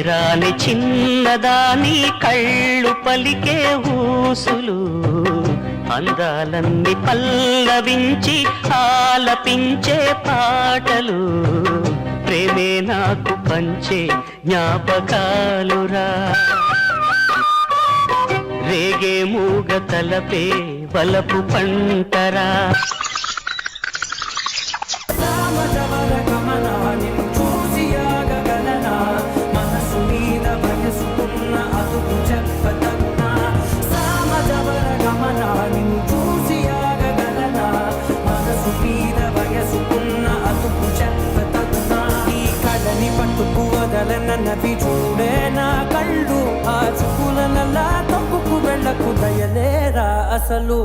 పేరాని చిన్నదాని కళ్ళు పలికే ఊసులు అందాలన్నీ పల్లవించి ఆలపించే పాటలు ప్రేమే నాకు పంచే జ్ఞాపకాలురా రేగే మూగ తలపే వలపు పంటరా నవి చూడే నా కళ్ళు ఆ చుకులనల్లా తప్పుకు వెళ్ళకు దయలేరా అసలు